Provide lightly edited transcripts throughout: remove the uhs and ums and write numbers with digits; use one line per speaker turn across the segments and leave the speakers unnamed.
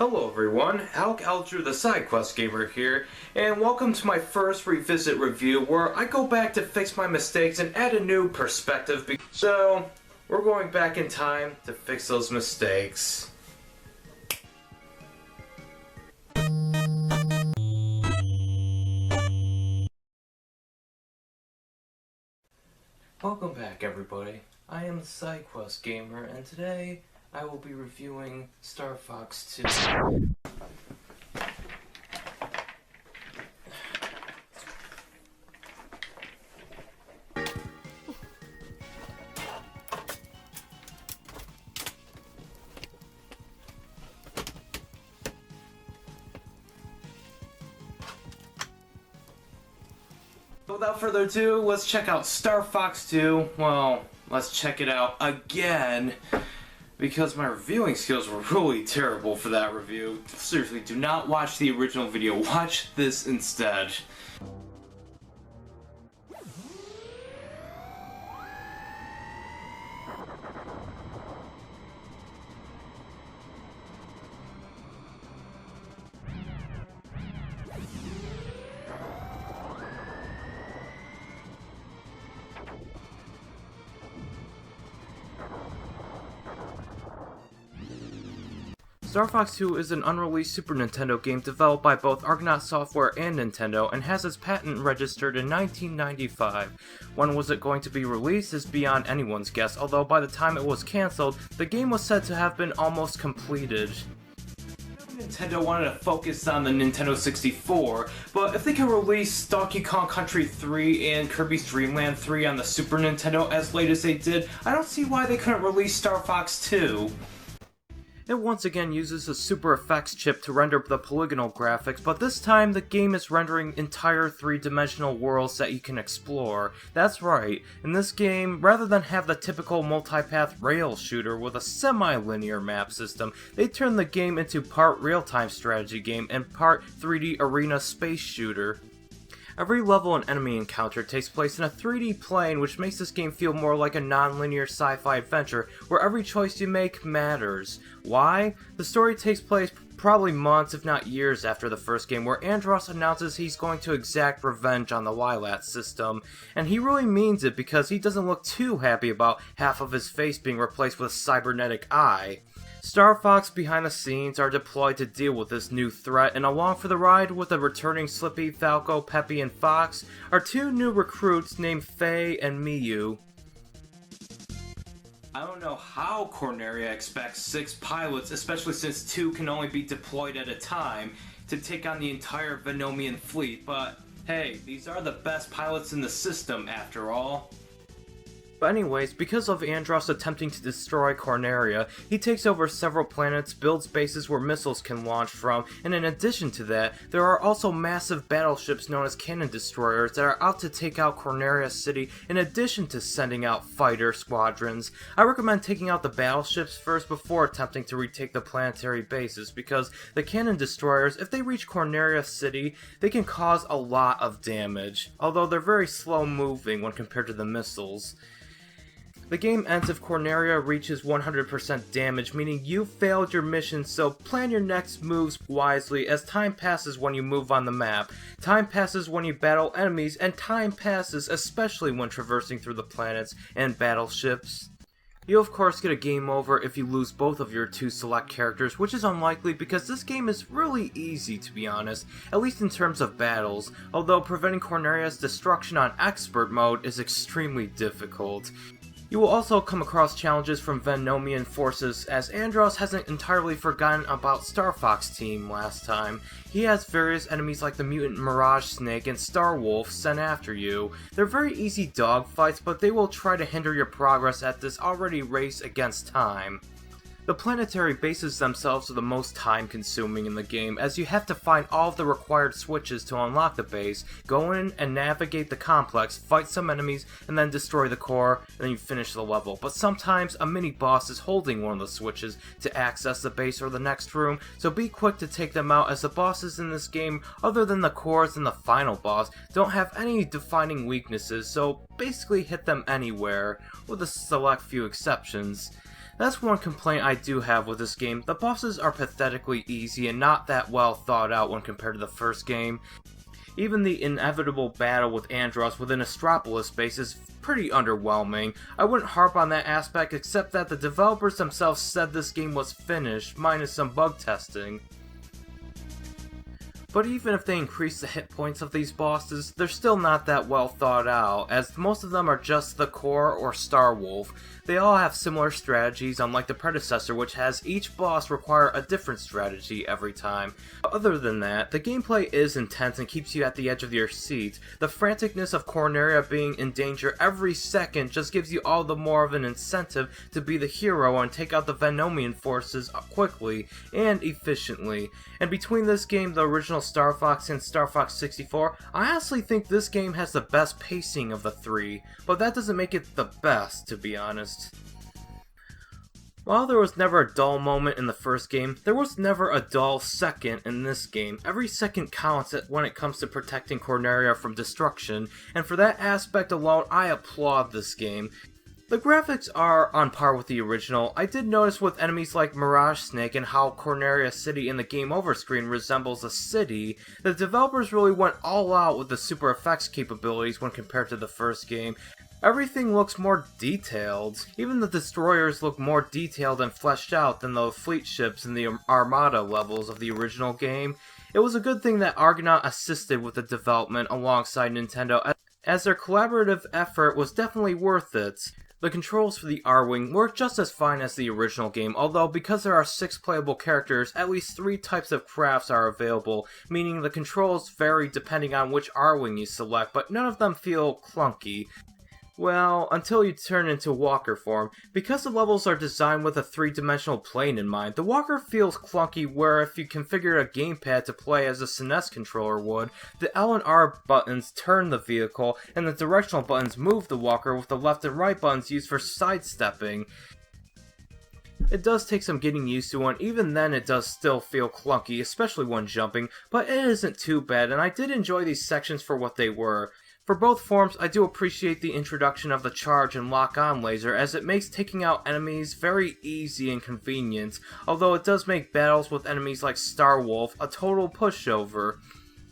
Hello everyone, Alec Alger the SideQuest Gamer here, and welcome to my first revisit review where I go back to fix my mistakes and add a new perspective. So, we're going back in time to fix those mistakes. Welcome back everybody, I am the SideQuest Gamer, and today I will be reviewing Star Fox 2. Without further ado, let's check out Star Fox 2. Well, let's check it out again, because my reviewing skills were really terrible for that review. Seriously, do not watch the original video, watch this instead. Star Fox 2 is an unreleased Super Nintendo game developed by both Argonaut Software and Nintendo, and has its patent registered in 1995. When was it going to be released is beyond anyone's guess, although by the time it was cancelled, the game was said to have been almost completed. Nintendo wanted to focus on the Nintendo 64, but if they could release Donkey Kong Country 3 and Kirby's Dream Land 3 on the Super Nintendo as late as they did, I don't see why they couldn't release Star Fox 2. It once again uses a Super Effects chip to render the polygonal graphics, but this time the game is rendering entire three-dimensional worlds that you can explore. That's right, in this game, rather than have the typical multipath rail shooter with a semi-linear map system, they turn the game into part real-time strategy game and part 3D arena space shooter. Every level and enemy encounter takes place in a 3D plane, which makes this game feel more like a non-linear sci-fi adventure where every choice you make matters. Why? The story takes place probably months if not years after the first game, where Andros announces he's going to exact revenge on the Lilat system, and he really means it because he doesn't look too happy about half of his face being replaced with a cybernetic eye. Star Fox behind the scenes are deployed to deal with this new threat, and along for the ride with the returning Slippy, Falco, Peppy, and Fox are two new recruits named Faye and Miyu. I don't know how Corneria expects 6 pilots, especially since 2 can only be deployed at a time, to take on the entire Venomian fleet, but hey, these are the best pilots in the system after all. But anyways, because of Andros attempting to destroy Corneria, he takes over several planets, builds bases where missiles can launch from, and in addition to that, there are also massive battleships known as cannon destroyers that are out to take out Corneria City in addition to sending out fighter squadrons. I recommend taking out the battleships first before attempting to retake the planetary bases, because the cannon destroyers, if they reach Corneria City, they can cause a lot of damage, although they're very slow moving when compared to the missiles. The game ends if Corneria reaches 100% damage, meaning you failed your mission, so plan your next moves wisely as time passes when you move on the map, time passes when you battle enemies, and time passes especially when traversing through the planets and battleships. You of course get a game over if you lose both of your 2 select characters, which is unlikely because this game is really easy to be honest, at least in terms of battles, although preventing Corneria's destruction on Expert mode is extremely difficult. You will also come across challenges from Venomian forces, as Andros hasn't entirely forgotten about Star Fox team last time. He has various enemies like the mutant Mirage Snake and Star Wolf sent after you. They're very easy dogfights, but they will try to hinder your progress at this already race against time. The planetary bases themselves are the most time-consuming in the game, as you have to find all of the required switches to unlock the base, go in and navigate the complex, fight some enemies, and then destroy the core, and then you finish the level. But sometimes a mini-boss is holding one of the switches to access the base or the next room, so be quick to take them out, as the bosses in this game, other than the cores and the final boss, don't have any defining weaknesses, so basically hit them anywhere, with a select few exceptions. That's one complaint I do have with this game. The bosses are pathetically easy and not that well thought out when compared to the first game. Even the inevitable battle with Andros within Astropolis base is pretty underwhelming. I wouldn't harp on that aspect except that the developers themselves said this game was finished, minus some bug testing. But even if they increase the hit points of these bosses, they're still not that well thought out, as most of them are just the core or Star Wolf. They all have similar strategies, unlike the predecessor, which has each boss require a different strategy every time. Other than that, the gameplay is intense and keeps you at the edge of your seat. The franticness of Corneria being in danger every second just gives you all the more of an incentive to be the hero and take out the Venomian forces quickly and efficiently. And between this game, the original Star Fox, and Star Fox 64, I honestly think this game has the best pacing of the three, but that doesn't make it the best, to be honest. While there was never a dull moment in the first game, there was never a dull second in this game. Every second counts when it comes to protecting Corneria from destruction, and for that aspect alone, I applaud this game. The graphics are on par with the original. I did notice with enemies like Mirage Snake and how Corneria City in the game over screen resembles a city, the developers really went all out with the super effects capabilities when compared to the first game. Everything looks more detailed. Even the destroyers look more detailed and fleshed out than the fleet ships in the Armada levels of the original game. It was a good thing that Argonaut assisted with the development alongside Nintendo, as their collaborative effort was definitely worth it. The controls for the R-Wing work just as fine as the original game, although because there are 6 playable characters, at least 3 types of crafts are available, meaning the controls vary depending on which R-Wing you select, but none of them feel clunky. Well, until you turn into Walker form. Because the levels are designed with a 3-dimensional plane in mind, the Walker feels clunky where if you configure a gamepad to play as a SNES controller would, the L and R buttons turn the vehicle, and the directional buttons move the Walker with the left and right buttons used for sidestepping. It does take some getting used to, and even then it does still feel clunky, especially when jumping, but it isn't too bad, and I did enjoy these sections for what they were. For both forms, I do appreciate the introduction of the charge and lock-on laser, as it makes taking out enemies very easy and convenient, although it does make battles with enemies like Star Wolf a total pushover.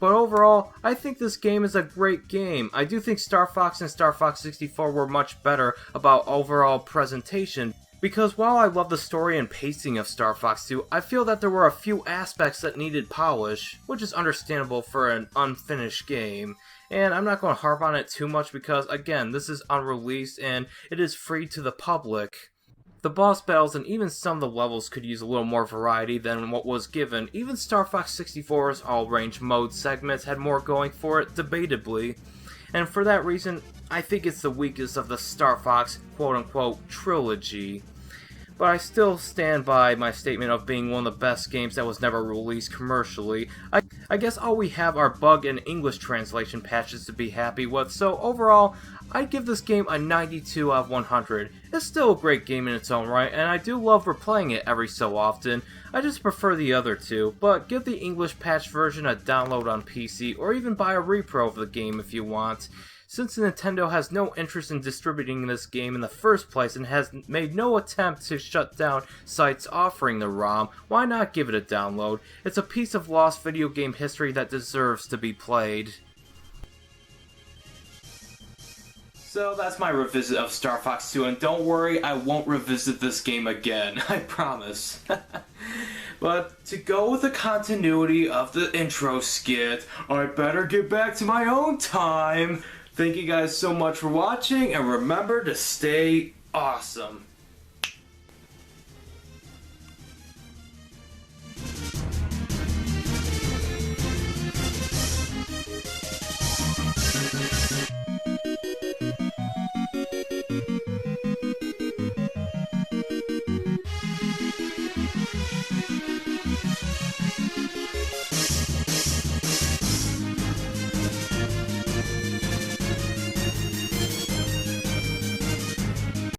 But overall, I think this game is a great game. I do think Star Fox and Star Fox 64 were much better about overall presentation, because while I love the story and pacing of Star Fox 2, I feel that there were a few aspects that needed polish, which is understandable for an unfinished game. And I'm not going to harp on it too much because, again, this is unreleased and it is free to the public. The boss battles and even some of the levels could use a little more variety than what was given. Even Star Fox 64's all-range mode segments had more going for it, debatably. And for that reason, I think it's the weakest of the Star Fox quote-unquote trilogy. But I still stand by my statement of being one of the best games that was never released commercially. I guess all we have are bug and English translation patches to be happy with, so overall, I'd give this game a 92 out of 100. It's still a great game in its own right, and I do love replaying it every so often. I just prefer the other two, but give the English patch version a download on PC, or even buy a repro of the game if you want. Since Nintendo has no interest in distributing this game in the first place and has made no attempt to shut down sites offering the ROM, why not give it a download? It's a piece of lost video game history that deserves to be played. So that's my revisit of Star Fox 2, and don't worry, I won't revisit this game again, I promise. But to go with the continuity of the intro skit, I better get back to my own time. Thank you guys so much for watching, and remember to stay awesome.